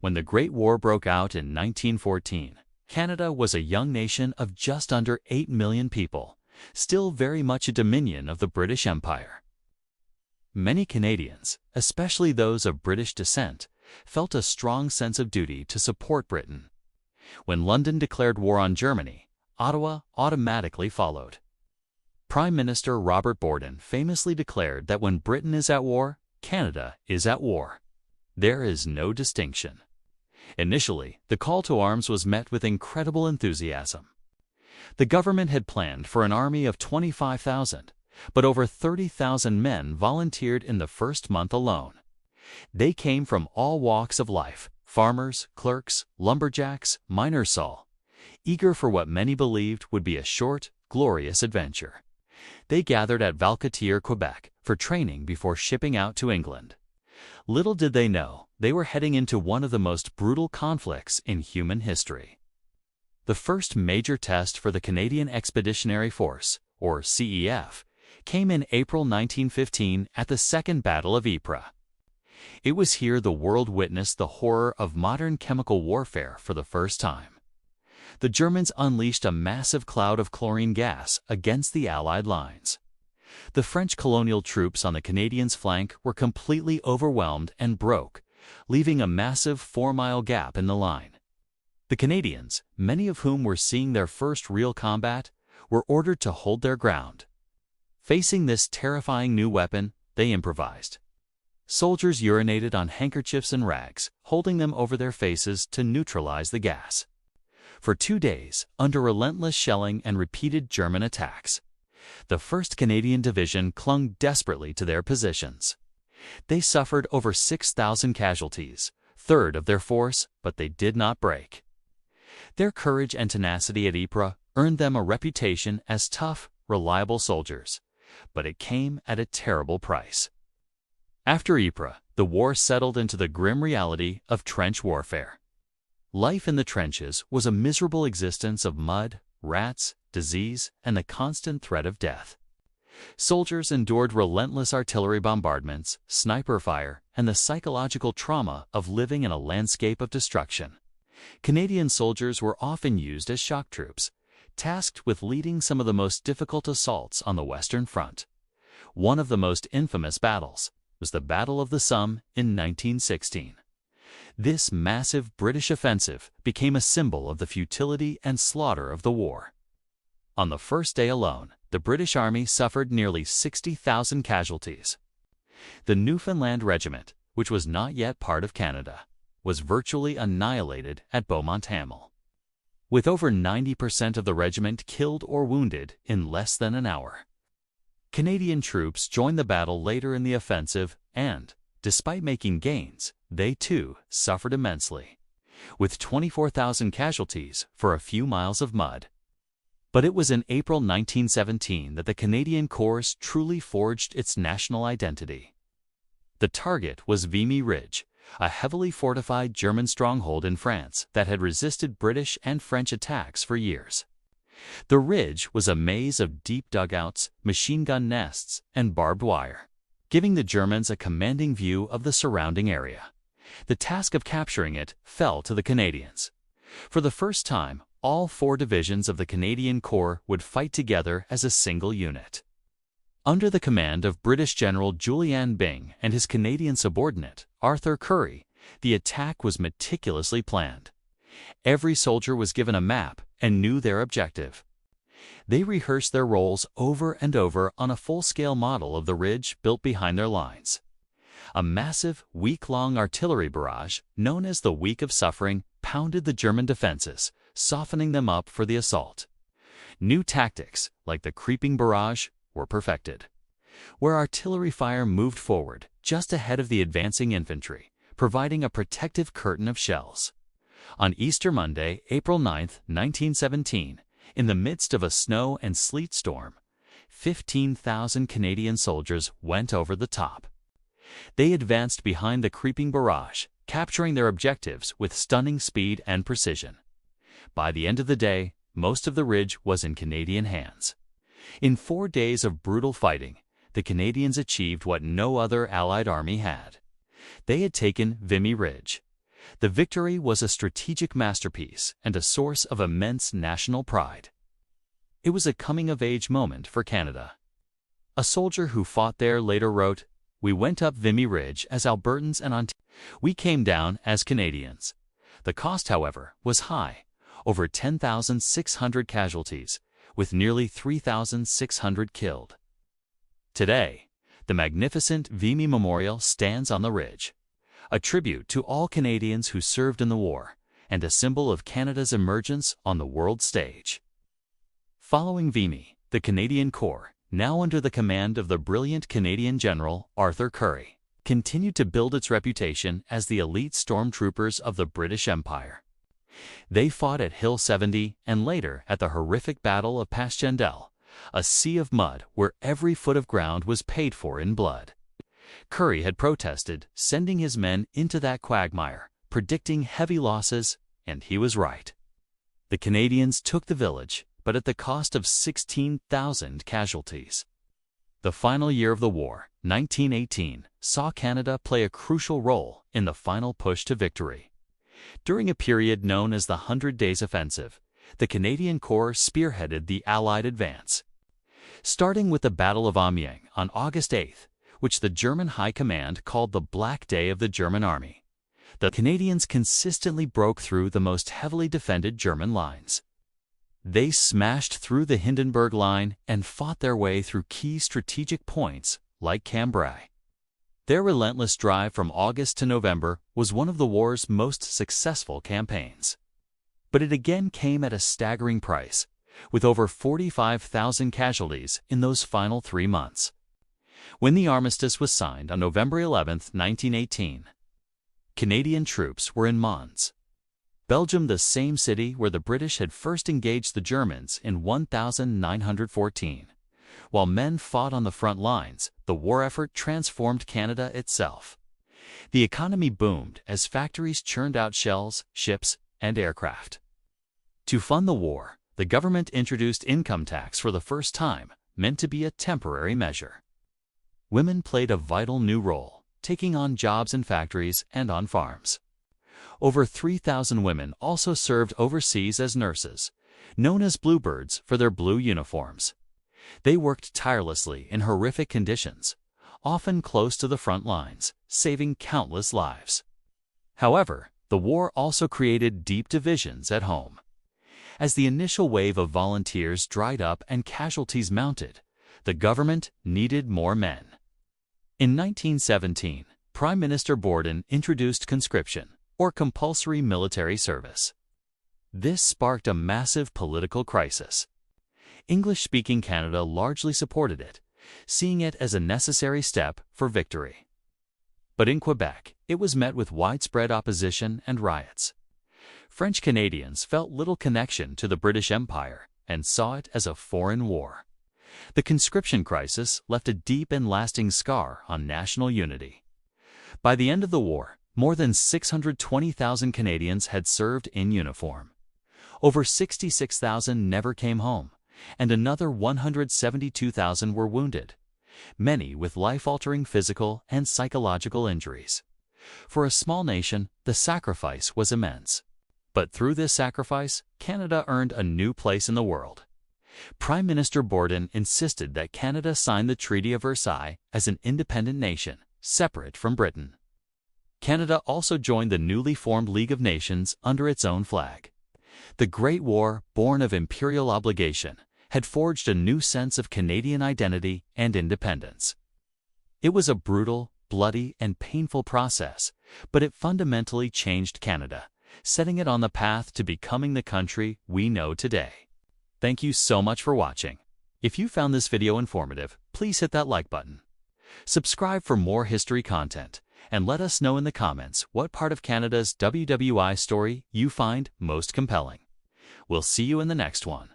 When the Great War broke out in 1914, Canada was a young nation of just under 8 million people, still very much a dominion of the British Empire. Many Canadians, especially those of British descent, felt a strong sense of duty to support Britain. When London declared war on Germany, Ottawa automatically followed. Prime Minister Robert Borden famously declared that when Britain is at war, Canada is at war. There is no distinction. Initially, the call to arms was met with incredible enthusiasm. The government had planned for an army of 25,000, but over 30,000 men volunteered in the first month alone. They came from all walks of life: farmers, clerks, lumberjacks, miners all, eager for what many believed would be a short, glorious adventure. They gathered at Valcotier, Quebec, for training before shipping out to England. Little did they know, they were heading into one of the most brutal conflicts in human history. The first major test for the Canadian Expeditionary Force, or CEF, came in April 1915 at the Second Battle of Ypres. It was here the world witnessed the horror of modern chemical warfare for the first time. The Germans unleashed a massive cloud of chlorine gas against the Allied lines. The French colonial troops on the Canadians' flank were completely overwhelmed and broke, leaving a massive 4-mile gap in the line. The Canadians, many of whom were seeing their first real combat, were ordered to hold their ground. Facing this terrifying new weapon, they improvised. Soldiers urinated on handkerchiefs and rags, holding them over their faces to neutralize the gas. For 2 days, under relentless shelling and repeated German attacks, the 1st Canadian Division clung desperately to their positions. They suffered over 6,000 casualties, third of their force, but they did not break. Their courage and tenacity at Ypres earned them a reputation as tough, reliable soldiers, but it came at a terrible price. After Ypres, the war settled into the grim reality of trench warfare. Life in the trenches was a miserable existence of mud, rats, disease, and the constant threat of death. Soldiers endured relentless artillery bombardments, sniper fire, and the psychological trauma of living in a landscape of destruction. Canadian soldiers were often used as shock troops, tasked with leading some of the most difficult assaults on the Western Front. One of the most infamous battles was the Battle of the Somme in 1916. This massive British offensive became a symbol of the futility and slaughter of the war. On the first day alone, the British Army suffered nearly 60,000 casualties. The Newfoundland Regiment, which was not yet part of Canada, was virtually annihilated at Beaumont-Hamel, with over 90% of the regiment killed or wounded in less than an hour. Canadian troops joined the battle later in the offensive and, despite making gains, they too suffered immensely, with 24,000 casualties for a few miles of mud. But it was in April 1917 that the Canadian Corps truly forged its national identity. The target was Vimy Ridge, a heavily fortified German stronghold in France that had resisted British and French attacks for years. The ridge was a maze of deep dugouts, machine gun nests, and barbed wire, giving the Germans a commanding view of the surrounding area. The task of capturing it fell to the Canadians. For the first time, all 4 divisions of the Canadian Corps would fight together as a single unit. Under the command of British General Julian Byng and his Canadian subordinate, Arthur Currie, the attack was meticulously planned. Every soldier was given a map and knew their objective. They rehearsed their roles over and over on a full-scale model of the ridge built behind their lines. A massive, week-long artillery barrage, known as the Week of Suffering, pounded the German defenses, softening them up for the assault. New tactics, like the creeping barrage, were perfected, where artillery fire moved forward just ahead of the advancing infantry, providing a protective curtain of shells. On Easter Monday, April 9, 1917, in the midst of a snow and sleet storm, 15,000 Canadian soldiers went over the top. They advanced behind the creeping barrage, capturing their objectives with stunning speed and precision. By the end of the day, most of the ridge was in Canadian hands. In 4 days of brutal fighting, the Canadians achieved what no other Allied army had. They had taken Vimy Ridge. The victory was a strategic masterpiece and a source of immense national pride. It was a coming-of-age moment for Canada. A soldier who fought there later wrote, "We went up Vimy Ridge as Albertans and we came down as Canadians." The cost, however, was high, over 10,600 casualties, with nearly 3,600 killed. Today, the magnificent Vimy Memorial stands on the ridge, a tribute to all Canadians who served in the war, and a symbol of Canada's emergence on the world stage. Following Vimy, the Canadian Corps, now under the command of the brilliant Canadian General Arthur Currie, continued to build its reputation as the elite stormtroopers of the British Empire. They fought at Hill 70 and later at the horrific Battle of Passchendaele, a sea of mud where every foot of ground was paid for in blood. Currie had protested sending his men into that quagmire, predicting heavy losses, and he was right. The Canadians took the village, but at the cost of 16,000 casualties. The final year of the war, 1918, saw Canada play a crucial role in the final push to victory. During a period known as the 100 Days Offensive, the Canadian Corps spearheaded the Allied advance. Starting with the Battle of Amiens on August 8, which the German High Command called the Black Day of the German Army, the Canadians consistently broke through the most heavily defended German lines. They smashed through the Hindenburg Line and fought their way through key strategic points like Cambrai. Their relentless drive from August to November was one of the war's most successful campaigns. But it again came at a staggering price, with over 45,000 casualties in those final 3 months. When the armistice was signed on November 11, 1918, Canadian troops were in Mons, Belgium, the same city where the British had first engaged the Germans in 1914. While men fought on the front lines, the war effort transformed Canada itself. The economy boomed as factories churned out shells, ships, and aircraft. To fund the war, the government introduced income tax for the first time, meant to be a temporary measure. Women played a vital new role, taking on jobs in factories and on farms. Over 3,000 women also served overseas as nurses, known as bluebirds for their blue uniforms. They worked tirelessly in horrific conditions, often close to the front lines, saving countless lives. However, the war also created deep divisions at home. As the initial wave of volunteers dried up and casualties mounted, the government needed more men. In 1917, Prime Minister Borden introduced conscription, or compulsory military service. This sparked a massive political crisis. English-speaking Canada largely supported it, seeing it as a necessary step for victory. But in Quebec, it was met with widespread opposition and riots. French Canadians felt little connection to the British Empire and saw it as a foreign war. The conscription crisis left a deep and lasting scar on national unity. By the end of the war, more than 620,000 Canadians had served in uniform. Over 66,000 never came home, and another 172,000 were wounded, many with life-altering physical and psychological injuries. For a small nation, the sacrifice was immense. But through this sacrifice, Canada earned a new place in the world. Prime Minister Borden insisted that Canada sign the Treaty of Versailles as an independent nation, separate from Britain. Canada also joined the newly formed League of Nations under its own flag. The Great War, born of imperial obligation, had forged a new sense of Canadian identity and independence. It was a brutal, bloody, and painful process, but it fundamentally changed Canada, setting it on the path to becoming the country we know today. Thank you so much for watching. If you found this video informative, please hit that like button. Subscribe for more history content, and let us know in the comments what part of Canada's WWI story you find most compelling. We'll see you in the next one.